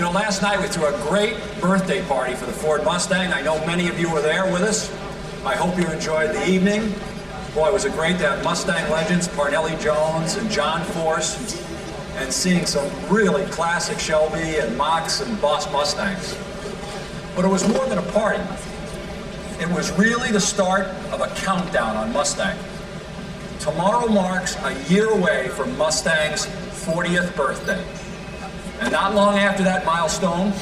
You know, last night we threw a great birthday party for the Ford Mustang. I know many of you were there with us. I hope you enjoyed the evening. Boy, was it great to have Mustang legends, Parnelli Jones and John Force, and seeing some really classic Shelby and Machs and Boss Mustangs. But it was more than a party. It was really the start of a countdown on Mustang. Tomorrow marks a year away from Mustang's 40th birthday. And not long after that milestone,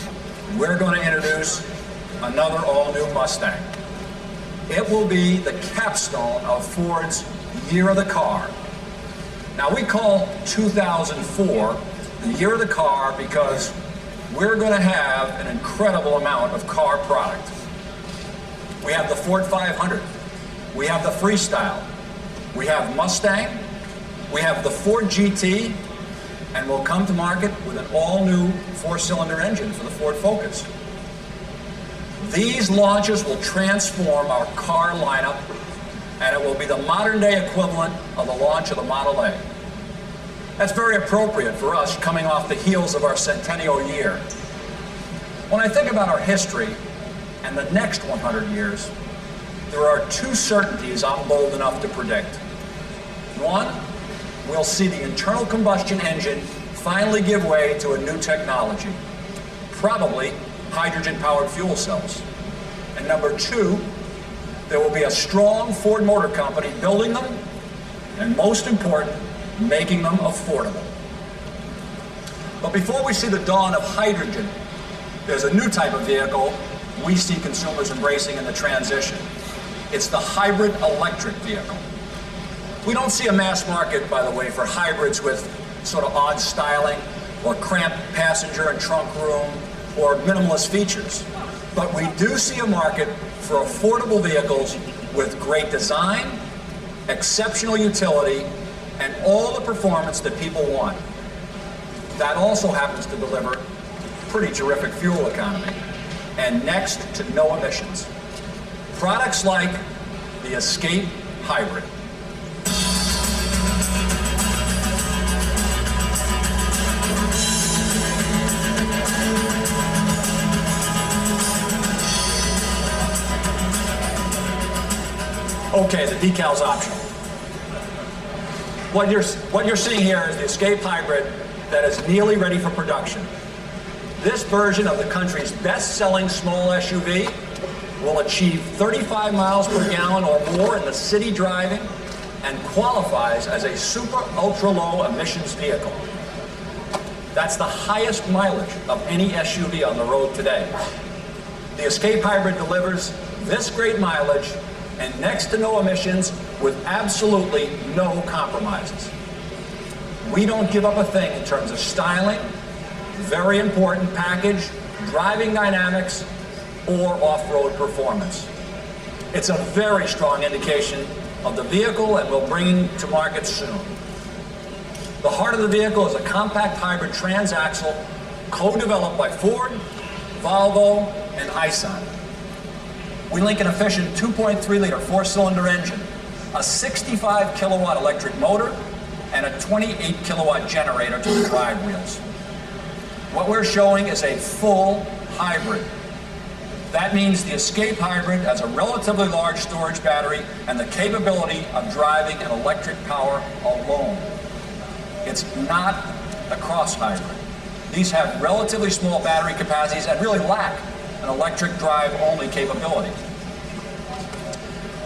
we're going to introduce another all-new Mustang. It will be the capstone of Ford's Year of the Car. Now, we call 2004 the Year of the Car because we're going to have an incredible amount of car product. We have the Ford 500, we have the Freestyle, we have Mustang, we have the Ford GT, and we'll come to market with an all-new four-cylinder engine for the Ford Focus. These launches will transform our car lineup, and it will be the modern-day equivalent of the launch of the Model A. That's very appropriate for us coming off the heels of our centennial year. When I think about our history and the next 100 years, there are two certainties I'm bold enough to predict. One, we'll see the internal combustion engine finally give way to a new technology, probably hydrogen-powered fuel cells. And number two, there will be a strong Ford Motor Company building them, and most important, making them affordable. But before we see the dawn of hydrogen, there's a new type of vehicle we see consumers embracing in the transition. It's the hybrid electric vehicle. We don't see a mass market, by the way, for hybrids with sort of odd styling or cramped passenger and trunk room or minimalist features. But we do see a market for affordable vehicles with great design, exceptional utility, and all the performance that people want. That also happens to deliver pretty terrific fuel economy and next to no emissions. Products like the Escape Hybrid. Okay, the decal's optional. What you're seeing here is the Escape Hybrid that is nearly ready for production. This version of the country's best-selling small SUV will achieve 35 miles per gallon or more in the city driving and qualifies as a super ultra-low emissions vehicle. That's the highest mileage of any SUV on the road today. The Escape Hybrid delivers this great mileage and next to no emissions with absolutely no compromises. We don't give up a thing in terms of styling, very important package, driving dynamics, or off-road performance. It's a very strong indication of the vehicle and we'll bring to market soon. The heart of the vehicle is a compact hybrid transaxle co-developed by Ford, Volvo, and Aisin. We link an efficient 2.3-liter four-cylinder engine, a 65 kilowatt electric motor, and a 28 kilowatt generator to the drive wheels. What we're showing is a full hybrid. That means the Escape Hybrid has a relatively large storage battery and the capability of driving an electric power alone. It's not a cross hybrid. These have relatively small battery capacities and really lack an electric drive only capability.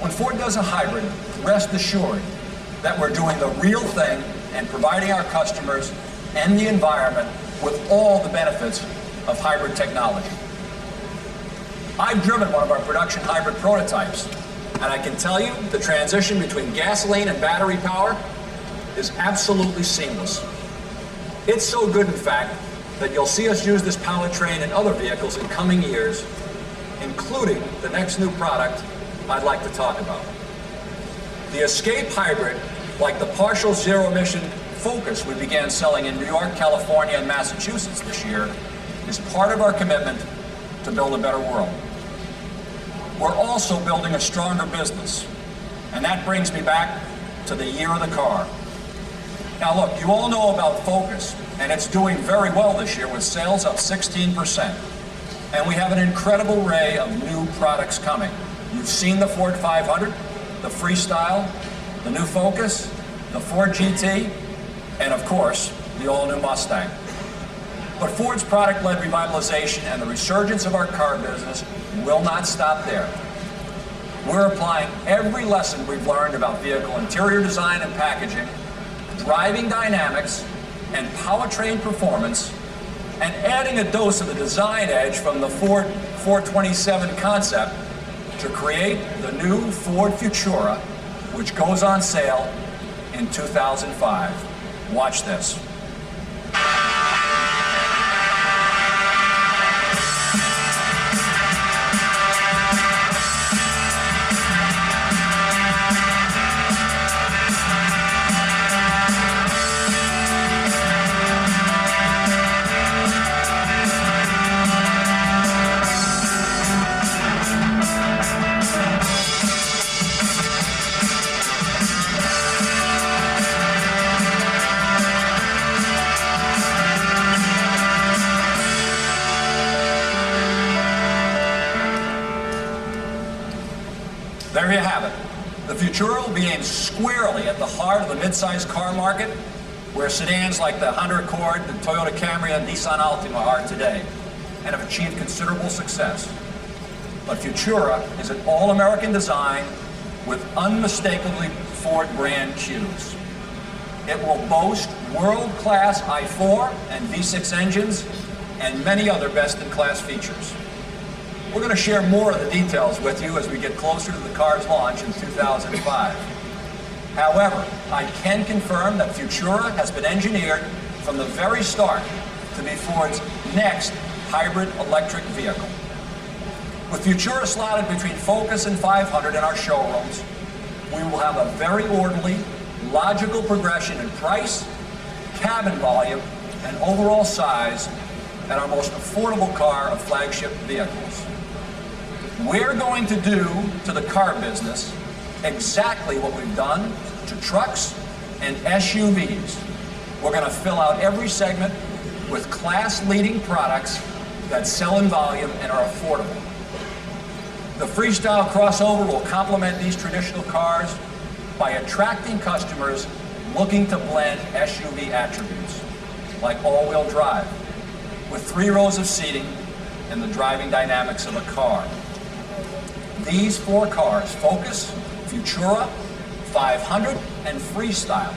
When Ford does a hybrid, rest assured that we're doing the real thing and providing our customers and the environment with all the benefits of hybrid technology. I've driven one of our production hybrid prototypes, and I can tell you the transition between gasoline and battery power is absolutely seamless. It's so good, in fact, that you'll see us use this powertrain in other vehicles in coming years, including the next new product I'd like to talk about. The Escape Hybrid, like the partial zero-emission Focus we began selling in New York, California, and Massachusetts this year, is part of our commitment to build a better world. We're also building a stronger business, and that brings me back to the Year of the Car. Now look, you all know about Focus, and it's doing very well this year with sales up 16%. And we have an incredible array of new products coming. You've seen the Ford 500, the Freestyle, the new Focus, the Ford GT, and of course, the all-new Mustang. But Ford's product-led revitalization and the resurgence of our car business will not stop there. We're applying every lesson we've learned about vehicle interior design and packaging, driving dynamics, and powertrain performance, and adding a dose of the design edge from the Ford 427 concept to create the new Ford Futura, which goes on sale in 2005. Watch this. There you have it. The Futura will be aimed squarely at the heart of the mid-sized car market, where sedans like the Honda Accord, the Toyota Camry, and Nissan Altima are today, and have achieved considerable success. But Futura is an all-American design with unmistakably Ford brand cues. It will boast world-class i4 and V6 engines and many other best-in-class features. We're going to share more of the details with you as we get closer to the car's launch in 2005. However, I can confirm that Futura has been engineered from the very start to be Ford's next hybrid electric vehicle. With Futura slotted between Focus and 500 in our showrooms, we will have a very orderly, logical progression in price, cabin volume, and overall size at our most affordable car of flagship vehicles. We're going to do to the car business exactly what we've done to trucks and SUVs. We're going to fill out every segment with class-leading products that sell in volume and are affordable. The Freestyle crossover will complement these traditional cars by attracting customers looking to blend SUV attributes, like all-wheel drive, with 3 rows of seating and the driving dynamics of a car. These 4 cars, Focus, Futura, 500, and Freestyle,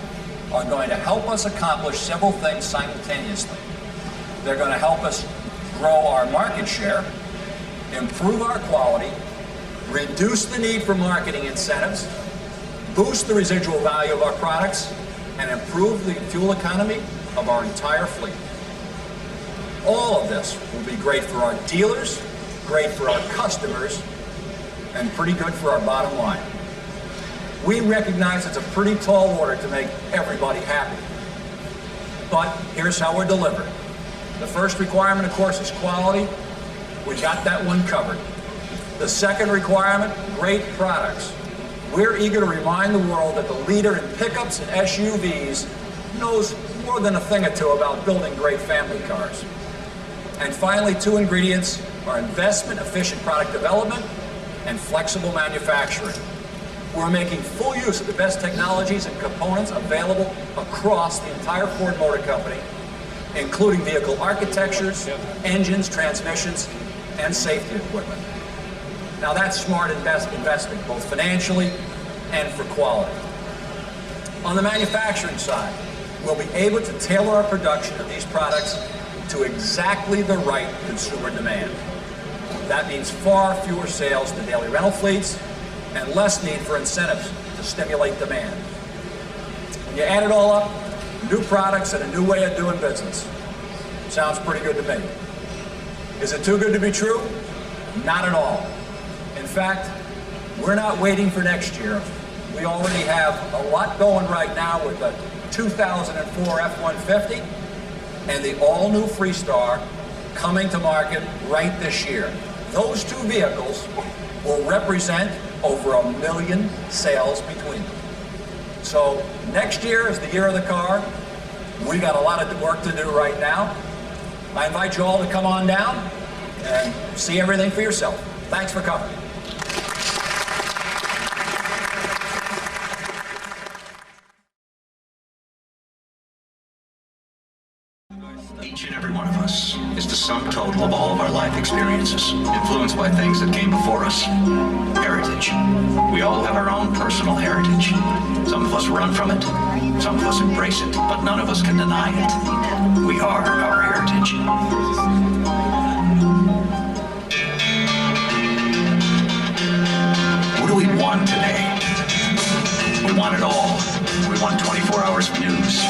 are going to help us accomplish several things simultaneously. They're going to help us grow our market share, improve our quality, reduce the need for marketing incentives, boost the residual value of our products, and improve the fuel economy of our entire fleet. All of this will be great for our dealers, great for our customers, and pretty good for our bottom line. We recognize it's a pretty tall order to make everybody happy. But here's how we're delivered. The first requirement, of course, is quality. We got that one covered. The second requirement, great products. We're eager to remind the world that the leader in pickups and SUVs knows more than a thing or two about building great family cars. And finally, 2 ingredients are investment-efficient product development and flexible manufacturing. We're making full use of the best technologies and components available across the entire Ford Motor Company, including vehicle architectures, engines, transmissions, and safety equipment. Now that's smart investing, both financially and for quality. On the manufacturing side, we'll be able to tailor our production of these products to exactly the right consumer demand. That means far fewer sales to daily rental fleets and less need for incentives to stimulate demand. When you add it all up, new products and a new way of doing business. Sounds pretty good to me. Is it too good to be true? Not at all. In fact, we're not waiting for next year. We already have a lot going right now with the 2004 F-150 and the all-new Freestar coming to market right this year. Those 2 vehicles will represent over 1 million sales between them. So next year is the year of the car. We got a lot of work to do right now. I invite you all to come on down and see everything for yourself. Thanks for coming. Each and every one of us is the sum total of all of our life experiences, influenced by things that came before us. Heritage. We all have our own personal heritage. Some of us run from it, some of us embrace it, but none of us can deny it. We are our heritage. What do we want today? We want it all. We want 24 hours of news,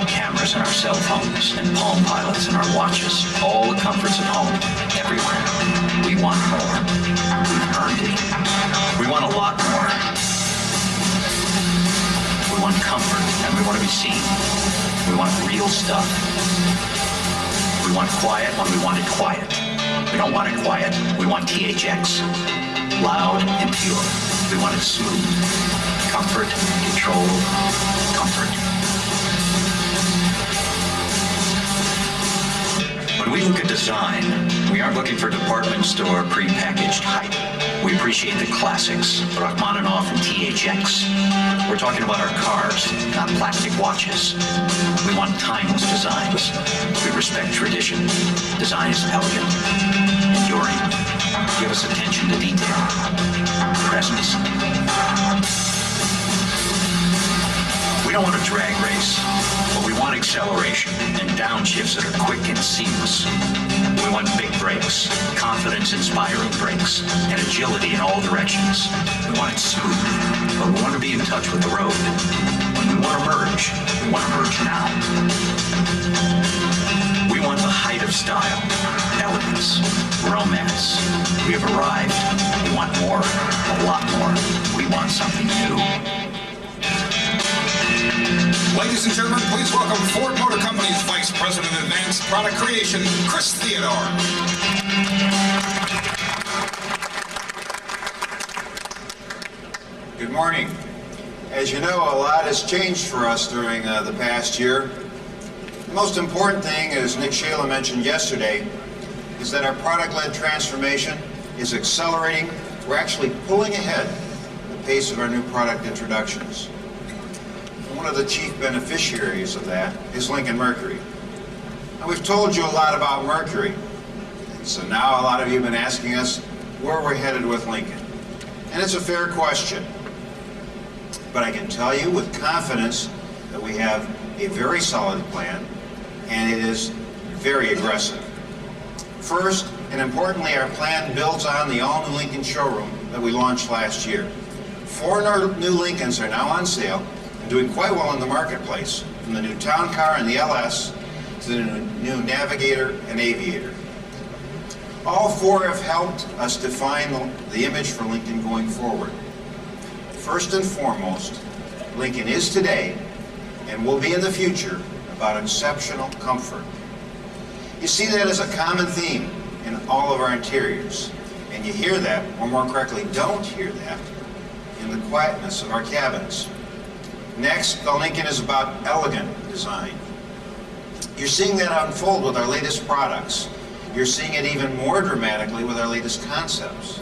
cameras in our cell phones, and Palm Pilots in our watches, all the comforts at home, everywhere. We want more. We've earned it. We want a lot more. We want comfort, and we want to be seen. We want real stuff. We want quiet when we want it quiet. We don't want it quiet. We want THX. Loud and pure. We want it smooth. Comfort, control, comfort. When we look at design, we aren't looking for department store pre-packaged hype. We appreciate the classics, Rachmaninoff and THX. We're talking about our cars, not plastic watches. We want timeless designs. We respect tradition. Design is elegant, enduring. Give us attention to detail. Presence. We don't want a drag race, but we want acceleration and downshifts that are quick and seamless. We want big brakes, confidence-inspiring brakes, and agility in all directions. We want it smooth, but we want to be in touch with the road. When we want to merge, we want to merge now. We want the height of style, elegance, romance. We have arrived. We want more, a lot more. We want something new. Ladies and gentlemen, please welcome Ford Motor Company's Vice President of Advanced Product Creation, Chris Theodore. Good morning. As you know, a lot has changed for us during the past year. The most important thing, as Nick Shayla mentioned yesterday, is that our product-led transformation is accelerating. We're actually pulling ahead the pace of our new product introductions. One of the chief beneficiaries of that is Lincoln Mercury. Now, we've told you a lot about Mercury, so now a lot of you have been asking us where we're headed with Lincoln. And it's a fair question, but I can tell you with confidence that we have a very solid plan, and it is very aggressive. First, and importantly, our plan builds on the all-new Lincoln showroom that we launched last year. 4 new Lincolns are now on sale, doing quite well in the marketplace, from the new Town Car and the LS to the new Navigator and Aviator. All 4 have helped us define the image for Lincoln going forward. First and foremost, Lincoln is today and will be in the future about exceptional comfort. You see that as a common theme in all of our interiors, and you hear that, or more correctly, don't hear that, in the quietness of our cabins. Next, the Lincoln is about elegant design. You're seeing that unfold with our latest products. You're seeing it even more dramatically with our latest concepts.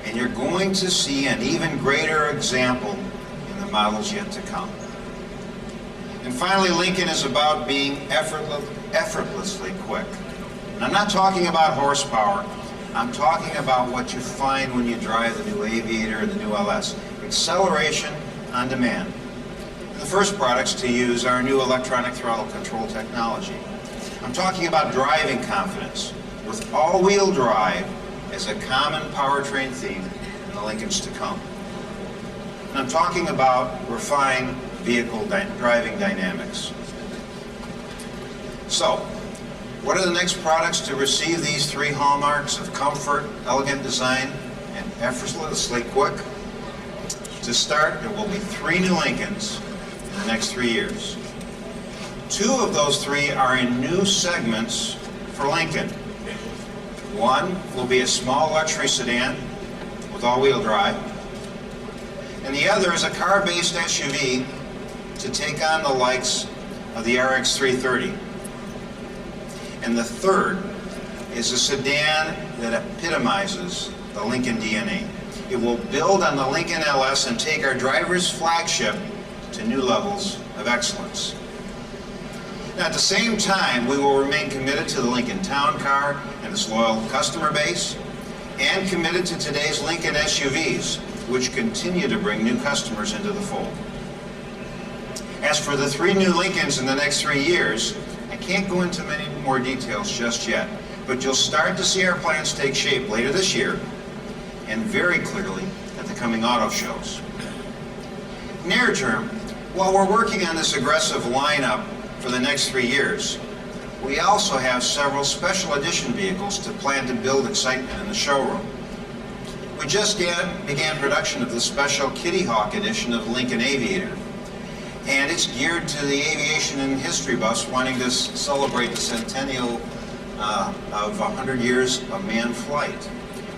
And you're going to see an even greater example in the models yet to come. And finally, Lincoln is about being effortlessly quick. And I'm not talking about horsepower. I'm talking about what you find when you drive the new Aviator and the new LS. Acceleration on demand. The first products to use are our new electronic throttle control technology. I'm talking about driving confidence with all-wheel drive as a common powertrain theme in the Lincolns to come. And I'm talking about refined vehicle driving dynamics. So, what are the next products to receive these 3 hallmarks of comfort, elegant design, and effortlessly quick? To start, there will be 3 new Lincolns in the next 3 years. 2 of those 3 are in new segments for Lincoln. One will be a small luxury sedan with all-wheel drive, and the other is a car-based SUV to take on the likes of the RX 330. And the third is a sedan that epitomizes the Lincoln DNA. It will build on the Lincoln LS and take our driver's flagship to new levels of excellence. Now, at the same time, we will remain committed to the Lincoln Town Car and its loyal customer base, and committed to today's Lincoln SUVs, which continue to bring new customers into the fold. As for the 3 new Lincolns in the next 3 years, I can't go into many more details just yet, but you'll start to see our plans take shape later this year, and very clearly at the coming auto shows. Near term, while we're working on this aggressive lineup for the next 3 years, we also have several special edition vehicles to plan to build excitement in the showroom. We just began production of the special Kitty Hawk edition of Lincoln Aviator, and it's geared to the aviation and history buffs wanting to celebrate the centennial of 100 years of manned flight.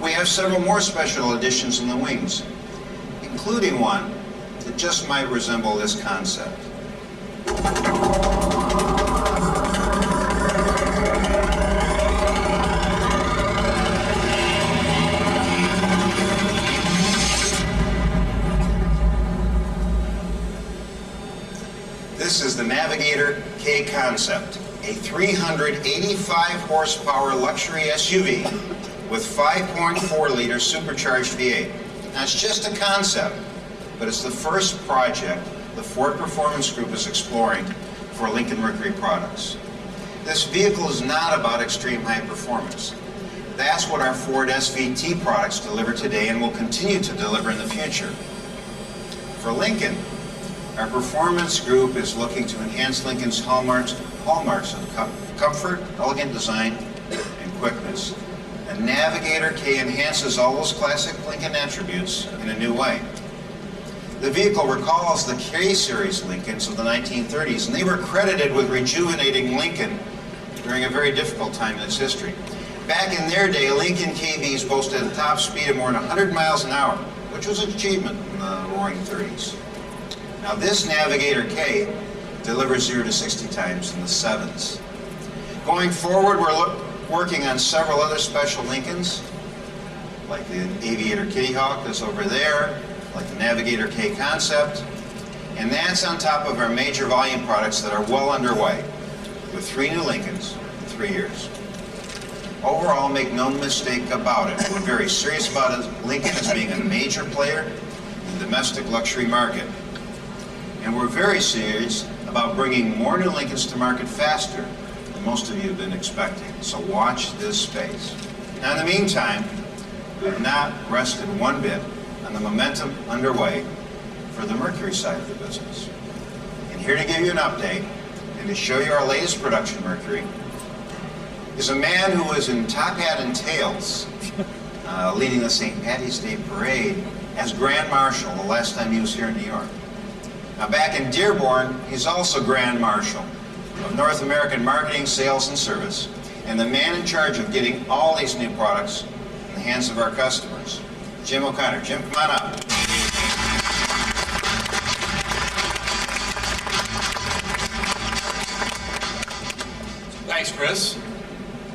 We have several more special editions in the wings, including one that just might resemble this concept. This is the Navigator K concept, a 385 horsepower luxury SUV with 5.4-liter supercharged V8. Now, it's just a concept, but it's the first project the Ford Performance Group is exploring for Lincoln Mercury products. This vehicle is not about extreme high performance. That's what our Ford SVT products deliver today and will continue to deliver in the future. For Lincoln, our Performance Group is looking to enhance Lincoln's hallmarks of comfort, elegant design, and quickness. The Navigator K enhances all those classic Lincoln attributes in a new way. The vehicle recalls the K-Series Lincolns of the 1930s, and they were credited with rejuvenating Lincoln during a very difficult time in its history. Back in their day, Lincoln KVs boasted a top speed of more than 100 miles an hour, which was an achievement in the roaring 30s. Now, this Navigator K delivers 0 to 60 times in the 7s. Going forward, we're working on several other special Lincolns, like the Aviator Kitty Hawk that's over there, like the Navigator K concept, and that's on top of our major volume products that are well underway, with 3 new Lincolns in 3 years. Overall, make no mistake about it, we're very serious about Lincoln as being a major player in the domestic luxury market. And we're very serious about bringing more new Lincolns to market faster than most of you have been expecting. So watch this space. Now, in the meantime, we have not rested one bit on the momentum underway for the Mercury side of the business. And here to give you an update and to show you our latest production Mercury is a man who was in top hat and tails leading the St. Patty's Day Parade as Grand Marshal the last time he was here in New York. Now, back in Dearborn, he's also Grand Marshal of North American Marketing, Sales, and Service, and the man in charge of getting all these new products in the hands of our customers. Jim O'Connor. Jim, come on up. Thanks, Chris.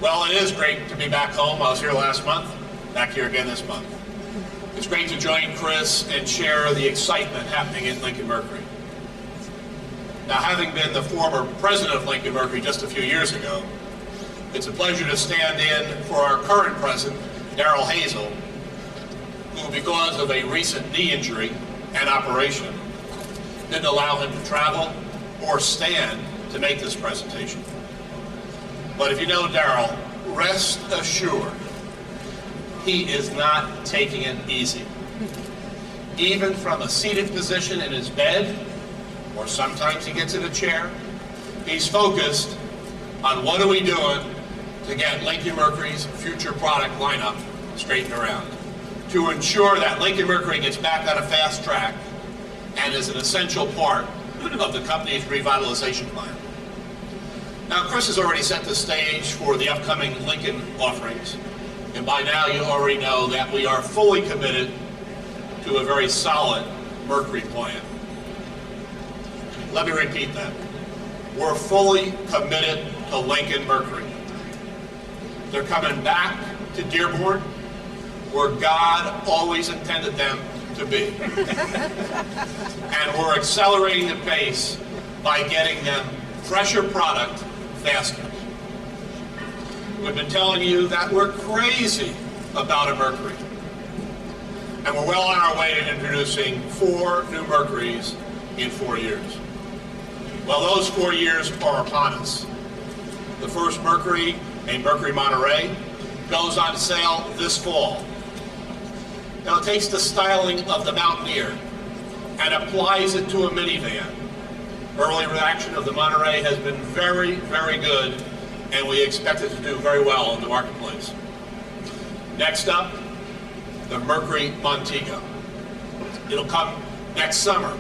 Well, it is great to be back home. I was here last month, back here again this month. It's great to join Chris and share the excitement happening at Lincoln Mercury. Now, having been the former president of Lincoln Mercury just a few years ago, it's a pleasure to stand in for our current president, Darrell Hazel, who, because of a recent knee injury and operation, didn't allow him to travel or stand to make this presentation. But if you know Darrell, rest assured, he is not taking it easy. Even from a seated position in his bed, or sometimes he gets in a chair, he's focused on what are we doing to get Lincoln Mercury's future product lineup straightened around, to ensure that Lincoln Mercury gets back on a fast track and is an essential part of the company's revitalization plan. Now, Chris has already set the stage for the upcoming Lincoln offerings, and by now you already know that we are fully committed to a very solid Mercury plan. Let me repeat that. We're fully committed to Lincoln Mercury. They're coming back to Dearborn, where God always intended them to be. And we're accelerating the pace by getting them fresher product faster. We've been telling you that we're crazy about a Mercury. And we're well on our way to introducing 4 new Mercuries in 4 years. Well, those 4 years are upon us. The first Mercury, a Mercury Monterey, goes on sale this fall. Now, it takes the styling of the Mountaineer and applies it to a minivan. Early reaction of the Monterey has been very, very good, and we expect it to do very well in the marketplace. Next up, the Mercury Montego. It'll come next summer.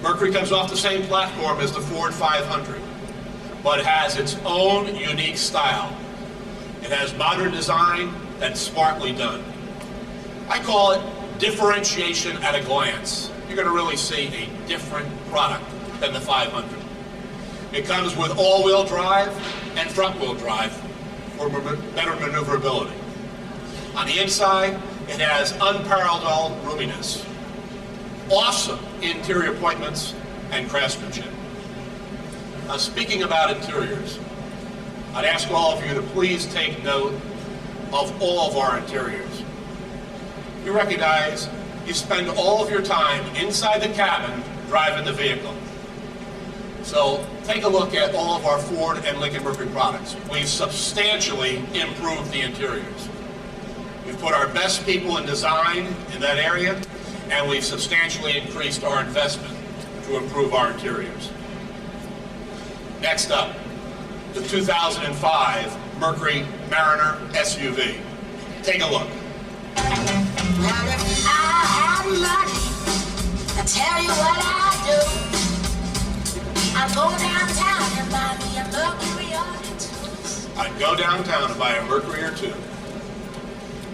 Mercury comes off the same platform as the Ford 500, but it has its own unique style. It has modern design that's smartly done. I call it differentiation at a glance. You're going to really see a different product than the 500. It comes with all-wheel drive and front-wheel drive for better maneuverability. On the inside, it has unparalleled roominess, awesome interior appointments, and craftsmanship. Now, speaking about interiors, I'd ask all of you to please take note of all of our interiors. You recognize you spend all of your time inside the cabin driving the vehicle. So take a look at all of our Ford and Lincoln Mercury products. We've substantially improved the interiors. We've put our best people in design in that area, and we've substantially increased our investment to improve our interiors. Next up, the 2005 Mercury Mariner SUV. Take a look. Well, if I had money, I tell you what I do. I go downtown and buy me a Mercury or two. I'd go downtown and buy a Mercury or two.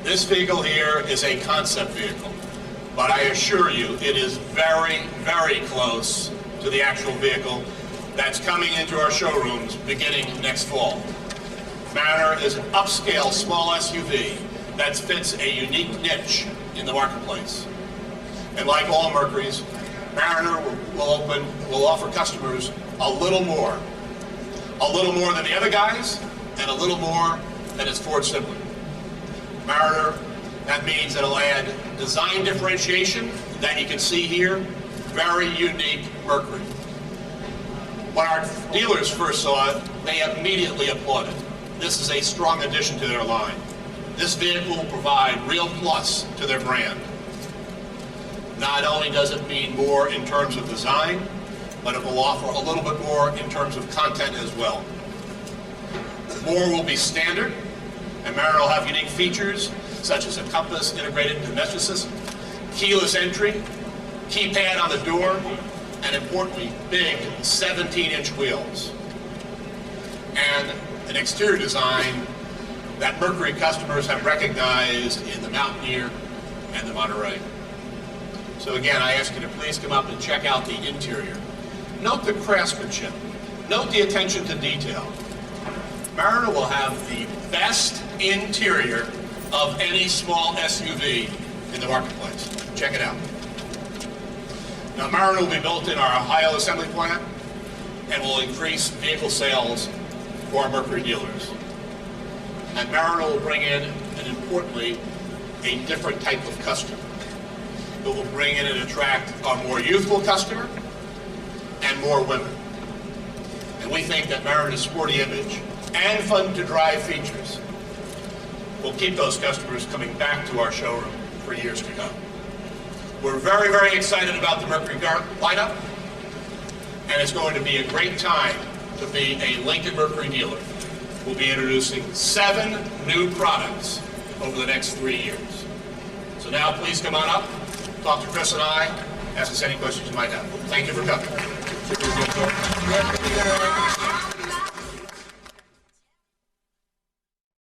This vehicle here is a concept vehicle, but I assure you it is very, very close to the actual vehicle that's coming into our showrooms beginning next fall. Mariner is an upscale small SUV that fits a unique niche in the marketplace. And like all Mercuries, Mariner will offer customers a little more than the other guys, and a little more than its Ford sibling. Mariner, that means it'll add design differentiation that you can see here, very unique Mercury. When our dealers first saw it, they immediately applauded. This is a strong addition to their line. This vehicle will provide real plus to their brand. Not only does it mean more in terms of design, but it will offer a little bit more in terms of content as well. More will be standard, and Mariner will have unique features such as a compass integrated domestic system, keyless entry, keypad on the door, and importantly, big 17-inch wheels. And an exterior design that Mercury customers have recognized in the Mountaineer and the Monterey. So again, I ask you to please come up and check out the interior. Note the craftsmanship. Note the attention to detail. Mariner will have the best interior of any small SUV in the marketplace. Check it out. Now, Mariner will be built in our Ohio assembly plant and will increase vehicle sales for our Mercury dealers. And Mariner will bring in, and importantly, a different type of customer. It will bring in and attract a more youthful customer and more women. And we think that Mariner's sporty image and fun-to-drive features will keep those customers coming back to our showroom for years to come. We're very, very excited about the Mercury lineup, and it's going to be a great time to be a Lincoln Mercury dealer. We'll be introducing 7 new products over the next 3 years. So now please come on up, talk to Chris and I, ask us any questions you might have. Thank you for coming.